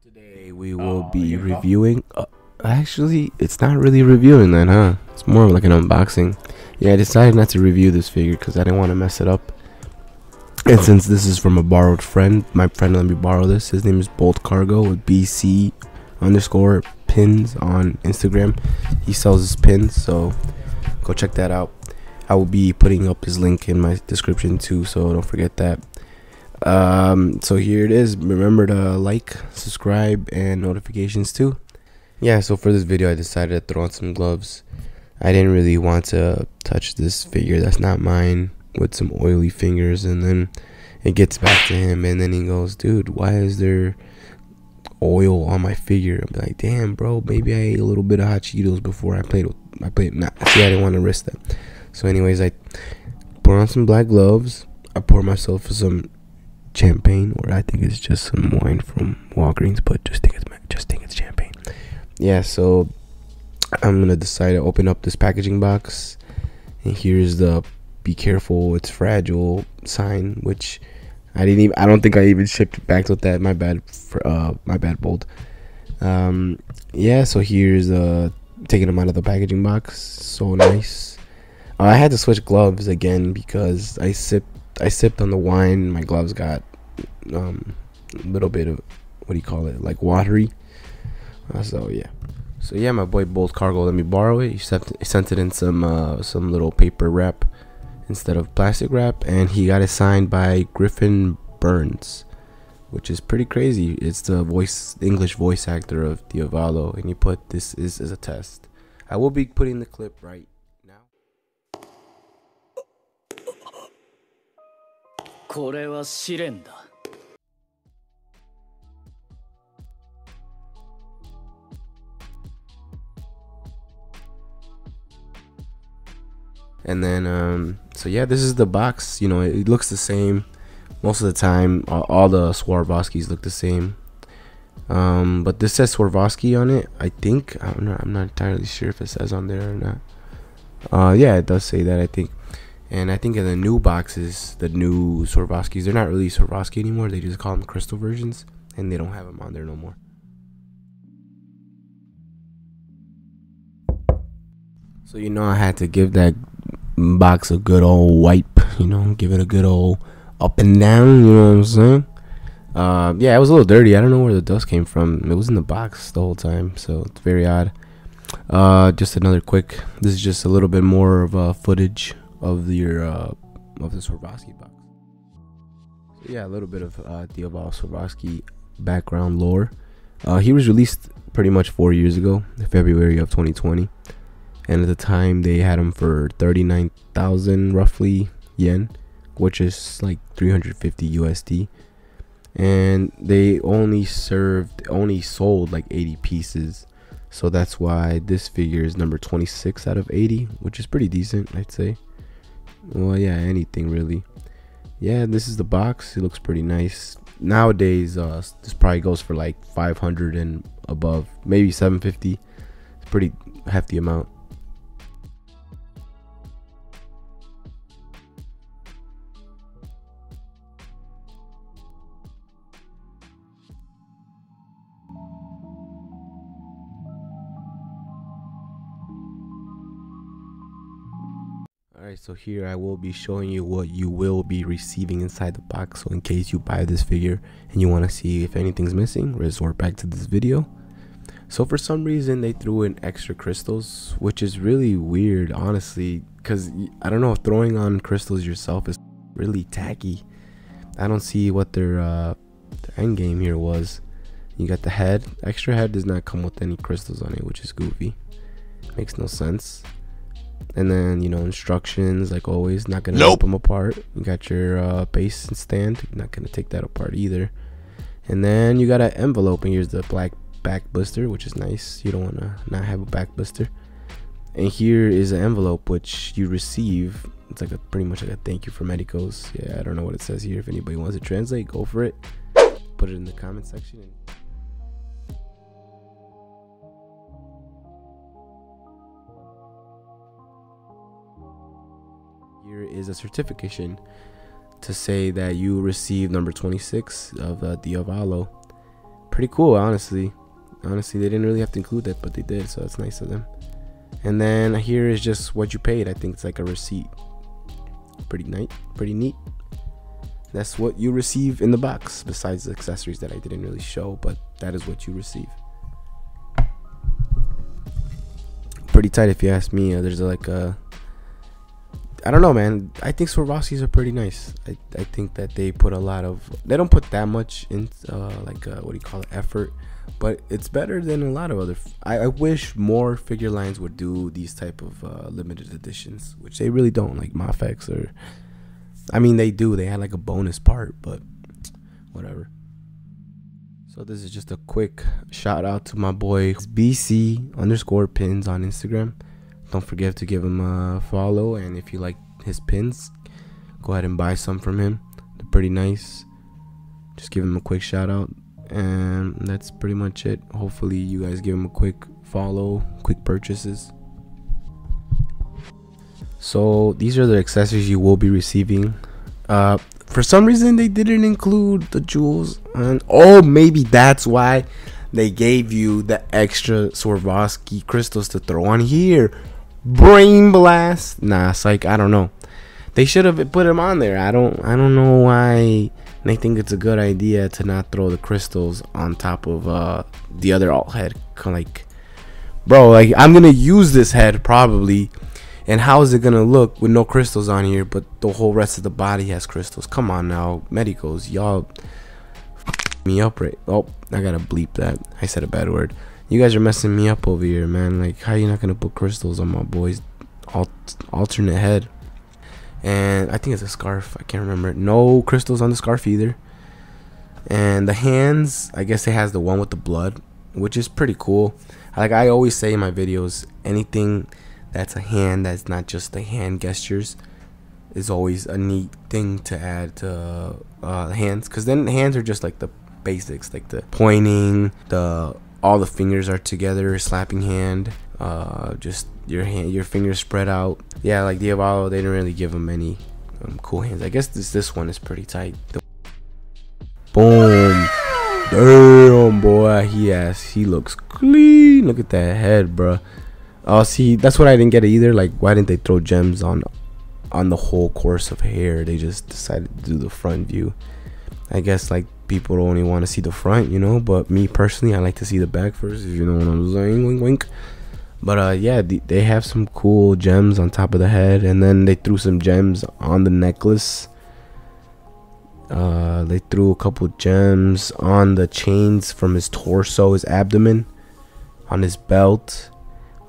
Today we will be reviewing. Actually, it's not really reviewing then, huh? It's more of like an unboxing. Yeah, I decided not to review this figure because I didn't want to mess it up. And since this is from a borrowed friend, my friend let me borrow this. His name is Bolt Cargo with BC underscore pins on Instagram. He sells his pins, so go check that out. I will be putting up his link in my description too, so don't forget that. So here it is. Remember to like, subscribe, and notifications too. Yeah, so for this video I decided to throw on some gloves. I didn't really want to touch this figure that's not mine with some oily fingers, and then it gets back to him and then he goes, dude, why is there oil on my figure? I'm like, damn bro, maybe I ate a little bit of hot Cheetos before I played. Nah, see, I didn't want to risk that. So anyways, I put on some black gloves. I pour myself some champagne, or I think it's just some wine from Walgreens, but just think it's champagne. Yeah, so I'm gonna decide to open up this packaging box, and here's the "be careful, it's fragile" sign, which I don't think I even shipped it back with that. My bad, Bolt. Yeah, so here's taking them out of the packaging box. So nice. I had to switch gloves again because I sipped on the wine. My gloves got a little bit of, what do you call it, like watery. So yeah, my boy Bolt Cargo let me borrow it. He sent it in some little paper wrap instead of plastic wrap, and he got it signed by Griffin Burns, which is pretty crazy. It's the English voice actor of Diavolo, and he put this is as a test. I will be putting the clip right now. これは試練だ。 And then so yeah, this is the box. You know, it looks the same most of the time. All the Swarovskis look the same, but this says Swarovski on it. I think I'm not entirely sure if it says on there or not. Yeah, it does say that, I think. And I think in the new boxes, the new Swarovskis, they're not really Swarovski anymore. They just call them crystal versions, and they don't have them on there no more. So you know, I had to give that box a good old wipe. You know, give it a good old up and down. You know what I'm saying? Yeah, it was a little dirty. I don't know where the dust came from. It was in the box the whole time, so it's very odd. Just another quick. This is just a little bit more of footage of the Swarovski box. So yeah, a little bit of Diavolo Swarovski background lore. He was released pretty much 4 years ago, in February of 2020, and at the time they had him for 39,000 roughly yen, which is like 350 USD, and they only sold like 80 pieces. So that's why this figure is number 26 out of 80, which is pretty decent, I'd say. Well, yeah, anything really. Yeah, this is the box. It looks pretty nice. Nowadays, this probably goes for like 500 and above, maybe 750. It's pretty hefty amount. Alright, so here I will be showing you what you will be receiving inside the box. So in case you buy this figure and you want to see if anything's missing, resort back to this video. So for some reason they threw in extra crystals, which is really weird, honestly, because I don't know, if throwing on crystals yourself is really tacky. I don't see what their end game here was. You got the head. Extra head does not come with any crystals on it, which is goofy. Makes no sense. And then, you know, instructions like always, not gonna rip them apart. You got your base and stand, not gonna take that apart either. And then you got an envelope, and here's the black back blister, which is nice. You don't want to not have a back blister. And here is an envelope which you receive. It's like pretty much like a thank you for Medicos. Yeah, I don't know what it says here. If anybody wants to translate, go for it. Put it in the comment section. Here is a certification to say that you received number 26 of Diavolo. pretty cool, honestly. Honestly, they didn't really have to include that, but they did, so it's nice of them. And then here is just what you paid. I think it's like a receipt. Pretty neat. That's what you receive in the box, besides the accessories that I didn't really show, but that is what you receive. Pretty tight, if you ask me. There's like a, I don't know, man. I think Swarovskis are pretty nice. I think that they put a lot of, they don't put that much in what do you call it, effort, but it's better than a lot of other. I wish more figure lines would do these type of limited editions, which they really don't, like Mafex or, I mean, they do. They had like a bonus part, but whatever. So this is just a quick shout out to my boy BC_pins on Instagram. Don't forget to give him a follow, and if you like his pins, go ahead and buy some from him. They're pretty nice. Just give him a quick shout out, and that's pretty much it. Hopefully you guys give him a quick follow, quick purchases. So these are the accessories you will be receiving. For some reason they didn't include the jewels, and maybe that's why they gave you the extra Swarovski crystals to throw on here. Brain blast. Nah, psych. I don't know. They should have put them on there. I don't know why they think it's a good idea to not throw the crystals on top of the other alt head. Like, bro, like, I'm gonna use this head probably, and how is it gonna look with no crystals on here, but the whole rest of the body has crystals? Come on now, Medicos, y'all me up, right? Oh, I gotta bleep that. I said a bad word. You guys are messing me up over here, man. Like, how are you not gonna put crystals on my boy's alternate head? And I think it's a scarf. I can't remember. No crystals on the scarf either. And the hands, I guess it has the one with the blood, which is pretty cool. Like I always say in my videos, anything that's a hand that's not just the hand gestures is always a neat thing to add to hands, because then hands are just like the basics, like the pointing, all the fingers are together, slapping hand, just your fingers spread out. Yeah, like Diavolo, they didn't really give him any cool hands. I guess this one is pretty tight. Boom. Damn, boy, he looks clean. Look at that head, bro. Oh, see, that's what I didn't get either. Like, why didn't they throw gems on the whole course of hair? They just decided to do the front view. I guess like people only want to see the front, you know, but me personally, I like to see the back first, if you know what I'm saying. Wink wink. But yeah, they have some cool gems on top of the head, and then they threw some gems on the necklace. They threw a couple gems on the chains from his torso, his abdomen, on his belt,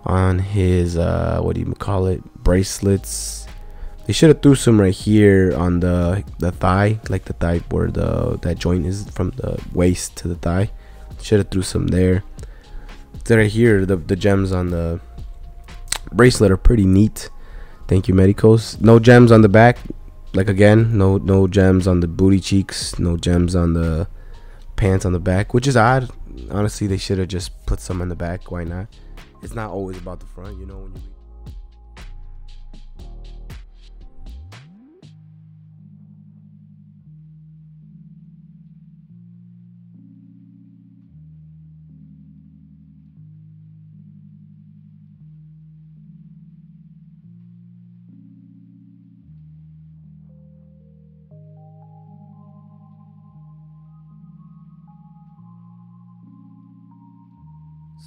on his what do you call it, bracelets. They should have threw some right here on the thigh, like the thigh where that joint is from the waist to the thigh. Should have threw some there. So right here, the gems on the bracelet are pretty neat. Thank you, Medicos. No gems on the back. Like again, no gems on the booty cheeks. No gems on the pants on the back, which is odd. Honestly, they should have just put some on the back. Why not? It's not always about the front, you know. When you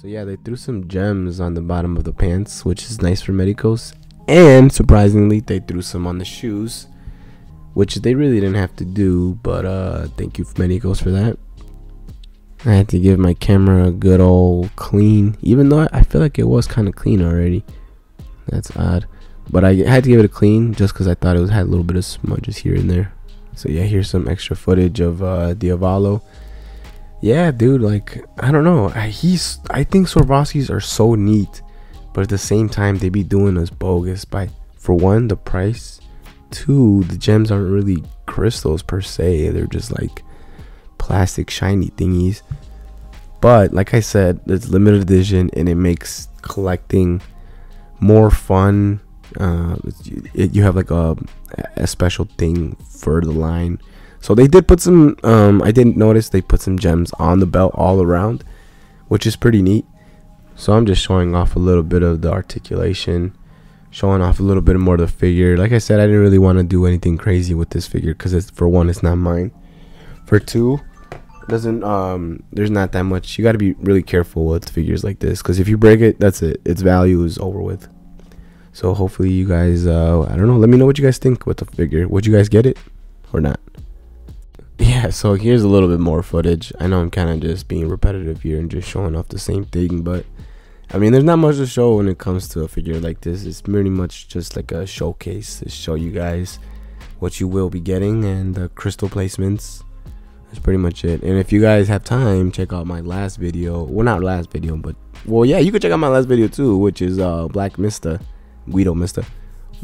So yeah, they threw some gems on the bottom of the pants, which is nice for Medicos. And surprisingly, they threw some on the shoes, which they really didn't have to do, but thank you, Medicos, for that. I had to give my camera a good old clean, even though I feel like it was kind of clean already. That's odd. But I had to give it a clean just because I thought it had a little bit of smudges here and there. So yeah, here's some extra footage of Diavolo. Yeah, dude, like, I don't know. I think Swarovskis are so neat, but at the same time, they be doing us bogus by, for one, the price. Two, the gems aren't really crystals per se. They're just like plastic shiny thingies. But like I said, it's limited edition, and it makes collecting more fun. You have like a special thing for the line, So they did put some, I didn't notice they put some gems on the belt all around, which is pretty neat. So I'm just showing off a little bit of the articulation, showing off a little bit more of the figure. Like I said, I didn't really want to do anything crazy with this figure because for one, it's not mine. For two, doesn't there's not that much. You got to be really careful with figures like this, because if you break it, that's it. Its value is over with. So hopefully you guys, I don't know, let me know what you guys think with the figure. Would you guys get it or not? Yeah, so here's a little bit more footage. I know I'm kind of just being repetitive here and just showing off the same thing, but I mean, there's not much to show when it comes to a figure like this. It's pretty much just like a showcase to show you guys what you will be getting and the crystal placements. That's pretty much it. And if you guys have time, check out my last video. Well, not last video, but well, yeah, you can check out my last video too, which is Black Mista, Guido Mista.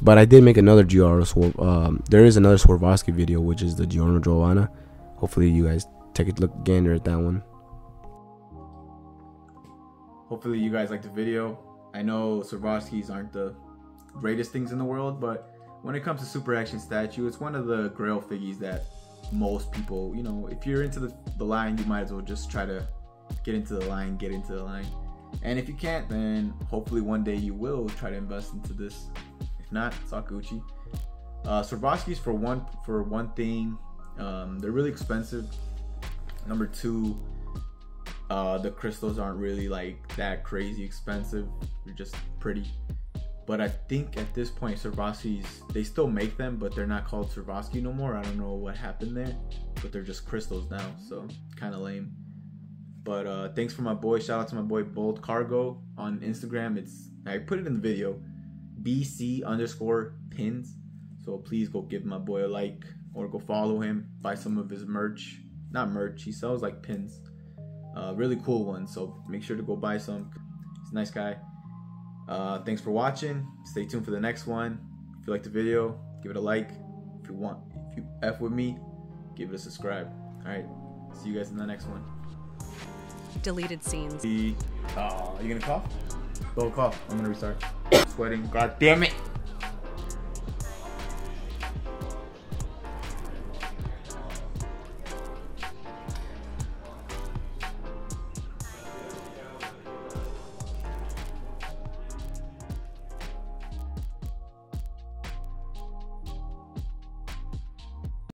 But I did make another Giorno. There is another Swarovski video, which is the Giorno Giovanna. Hopefully you guys take a look gander at that one. Hopefully you guys like the video. I know Swarovskis aren't the greatest things in the world, but when it comes to Super Action statue, it's one of the grail figures that most people, you know, if you're into the line, you might as well just try to get into the line. And if you can't, then hopefully one day you will try to invest into this. If not, it's all Gucci. Swarovskis, for one thing, they're really expensive. Number two, the crystals aren't really like that crazy expensive. They're just pretty. But I think at this point, Swarovskis, they still make them, but they're not called Swarovski no more. I don't know what happened there, but they're just crystals now, so kind of lame. But thanks for my boy. Shout out to my boy Bold Cargo on Instagram. I put it in the video, BC_pins. So please go give my boy a like or go follow him. Buy some of his merch. Not merch. He sells like pins. Really cool ones. So make sure to go buy some. He's a nice guy. Thanks for watching. Stay tuned for the next one. If you like the video, give it a like. If you F with me, give it a subscribe. All right. See you guys in the next one. Deleted scenes. Are you gonna cough? Go cough. I'm gonna restart. Sweating. God damn it.